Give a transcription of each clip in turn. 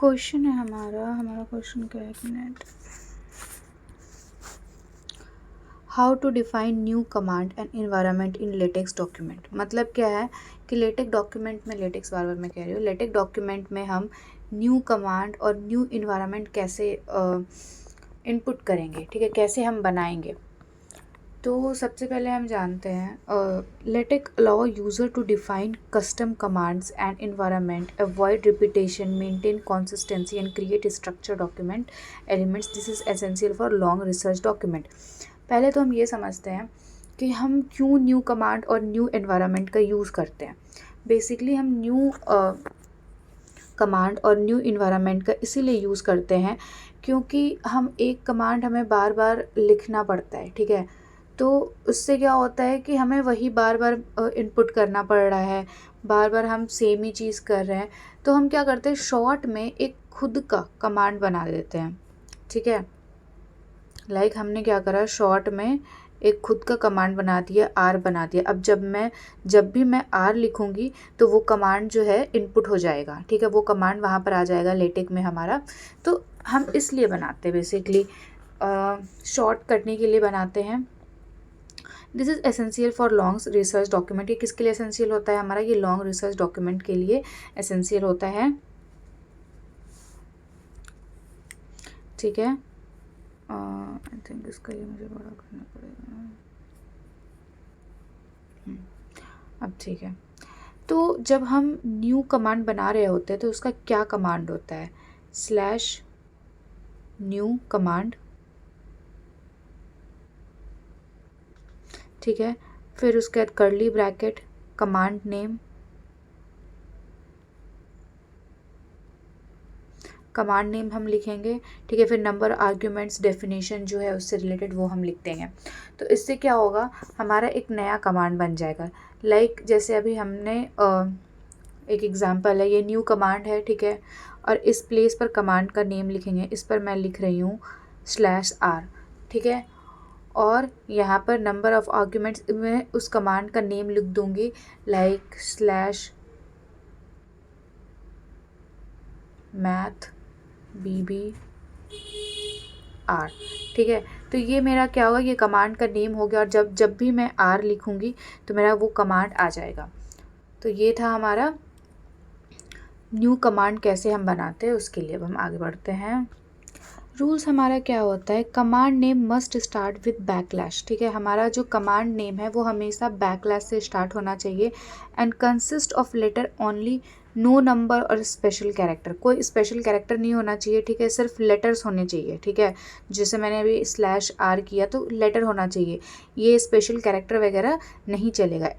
Question है हमारा question क्या है, एक minute. How to define new command and environment in LaTeX document. मतलब क्या है कि लेटेक्स डॉक्यूमेंट में, लेटेक्स बार बार मैं कह रही हूँ, लेटेक्स डॉक्यूमेंट में हम न्यू कमांड और न्यू इन्वायरमेंट कैसे इनपुट करेंगे, ठीक है, कैसे हम बनाएंगे। तो सबसे पहले हम जानते हैं LaTeX allow user to define custom commands and environment, avoid repetition, maintain consistency and create structure document elements. This is essential for long research document. पहले तो हम ये समझते हैं कि हम क्यों न्यू कमांड और न्यू एनवायरनमेंट का यूज़ करते हैं। बेसिकली हम न्यू कमांड और न्यू इन्वायरमेंट का इसीलिए यूज़ करते हैं क्योंकि हम एक कमांड हमें बार बार लिखना पड़ता है, ठीक है। तो उससे क्या होता है कि हमें वही बार बार इनपुट करना पड़ रहा है, बार बार हम सेम ही चीज़ कर रहे हैं। तो हम क्या करते हैं, शॉर्ट में एक खुद का कमांड बना देते हैं, ठीक है। लाइक हमने क्या करा, शॉर्ट में एक खुद का कमांड बना दिया, आर बना दिया। अब जब भी मैं आर लिखूंगी तो वो कमांड जो है इनपुट हो जाएगा, ठीक है, वो कमांड वहाँ पर आ जाएगा लेटेक में हमारा। तो हम इसलिए बनाते हैं, बेसिकली शॉर्ट करने के लिए बनाते हैं। This is essential for long research document. ये किसके लिए एसेंशियल होता है हमारा, ये लॉन्ग रिसर्च डॉक्यूमेंट के लिए एसेंशियल होता है, ठीक है। आई थिंक इसका ये मुझे बड़ा करना पड़ेगा। अब ठीक है। तो जब हम न्यू कमांड बना रहे होते हैं तो उसका क्या कमांड होता है, स्लैश न्यू कमांड, ठीक है। फिर उसके बाद curly bracket, command name, command name हम लिखेंगे, ठीक है। फिर नंबर, आर्ग्यूमेंट्स, डेफिनेशन जो है उससे रिलेटेड वो हम लिख देंगे। तो इससे क्या होगा, हमारा एक नया कमांड बन जाएगा। लाइक जैसे अभी हमने एक एग्जांपल है, ये न्यू कमांड है, ठीक है। और इस प्लेस पर कमांड का नेम लिखेंगे, इस पर मैं लिख रही हूँ /r, ठीक है। और यहाँ पर नंबर ऑफ आर्ग्यूमेंट्स में उस कमांड का नेम लिख दूँगी, लाइक /math bbr, ठीक है। तो ये मेरा क्या होगा, ये कमांड का नेम हो गया। और जब भी मैं r लिखूँगी तो मेरा वो कमांड आ जाएगा। तो ये था हमारा न्यू कमांड कैसे हम बनाते हैं उसके लिए। अब हम आगे बढ़ते हैं। रूल्स हमारा क्या होता है, command name must start with backlash, ठीक है। हमारा जो कमांड नेम है वो हमेशा बैकलैश से स्टार्ट होना चाहिए। And consist of letter only, no number और स्पेशल कैरेक्टर। कोई स्पेशल कैरेक्टर नहीं होना चाहिए, ठीक है, सिर्फ लेटर्स होने चाहिए, ठीक है। जैसे मैंने अभी /r किया तो लेटर होना चाहिए, ये स्पेशल कैरेक्टर वगैरह नहीं चलेगा।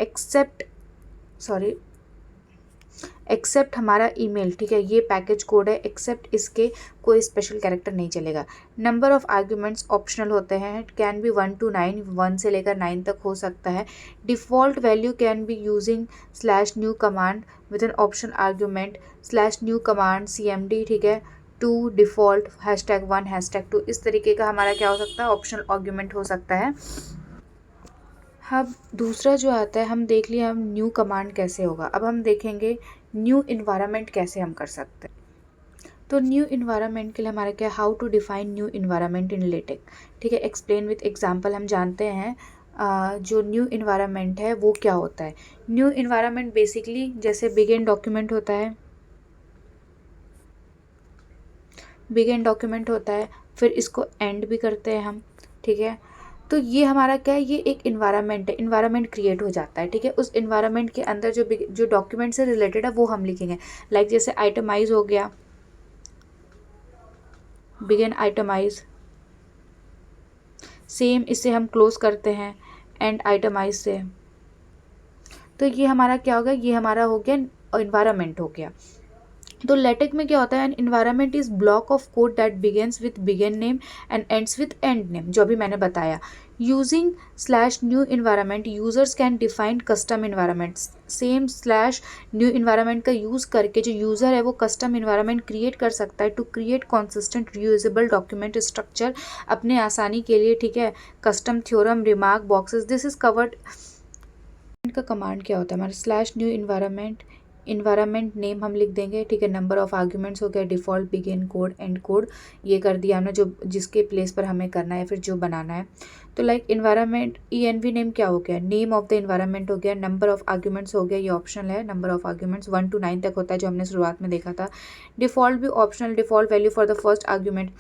एक्सेप्ट हमारा ईमेल, ठीक है, ये पैकेज कोड है, एक्सेप्ट इसके कोई स्पेशल कैरेक्टर नहीं चलेगा। नंबर ऑफ आर्ग्यूमेंट्स ऑप्शनल होते हैं, कैन बी 1 to 9, 1 से लेकर 9 तक हो सकता है। Default value can be using /new command with an option argument /new command cmd, ठीक है, टू डिफ़ॉल्ट #1 #2। इस तरीके का हमारा क्या हो सकता है, ऑप्शनल आर्ग्यूमेंट हो सकता है। अब दूसरा जो आता है, हम देख लिया हम न्यू कमांड कैसे होगा। अब हम देखेंगे न्यू इन्वायरमेंट कैसे हम कर सकते हैं। तो न्यू इन्वायरमेंट के लिए हमारा क्या, how to define new environment in LaTeX, ठीक है। Explain with example. हम जानते हैं जो न्यू इन्वायरमेंट है वो क्या होता है। न्यू इन्वायरमेंट बेसिकली जैसे बिगिन डॉक्यूमेंट होता है, बिगिन डॉक्यूमेंट होता है, फिर इसको एंड भी करते हैं हम, ठीक है। तो ये हमारा क्या है, ये एक इन्वायरमेंट है, इन्वायरमेंट क्रिएट हो जाता है, ठीक है। उस इन्वायरमेंट के अंदर जो डॉक्यूमेंट से रिलेटेड है वो हम लिखेंगे। लाइक जैसे आइटमाइज हो गया, बिगिन आइटमाइज, सेम इसे हम क्लोज करते हैं एंड आइटमाइज से। तो ये हमारा क्या होगा, ये हमारा हो गया इन्वायरमेंट हो गया। तो लेटेक में क्या होता है, an environment is block of code that begins with begin name and ends with and name, जो अभी मैंने बताया। Using /new environment users can define custom environment. Same /new environment का यूज़ करके जो यूज़र है वो कस्टम इन्वायरमेंट क्रिएट कर सकता है to create consistent reusable document structure अपने आसानी के लिए, ठीक है। Custom theorem, remark boxes, this is covered. का कमांड क्या होता है हमारा, /न्यू इन्वायरमेंट इन्वायरमेंट नेम हम लिख देंगे, ठीक है। नंबर ऑफ़ आर्ग्यूमेंट्स हो गया, default, begin code, and code, ये कर दिया हमने जो जिसके प्लेस पर हमें करना है फिर जो बनाना है। तो लाइक इन्वायरमेंट ENV नेम क्या हो गया, नेम ऑफ द इन्वायरमेंट हो गया, नंबर ऑफ़ आर्ग्यूमेंट्स हो गया, ये ऑप्शनल है, नंबर ऑफ़ आर्ग्यूमेंट्स 1 to 9 तक होता है जो हमने शुरुआत में देखा था। डिफ़ॉल्ट भी optional, default value for the first argument.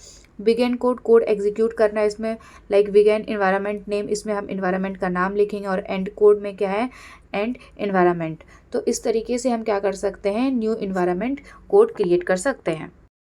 Begin code, code execute करना है इसमें, लाइक बिगिन इन्वायरमेंट नेम, इसमें हम इन्वायरमेंट का नाम लिखेंगे, और एंड कोड में क्या है, एंड इन्वायरमेंट। तो इस तरीके से हम क्या कर सकते हैं, न्यू इन्वायरमेंट कोड क्रिएट कर सकते हैं।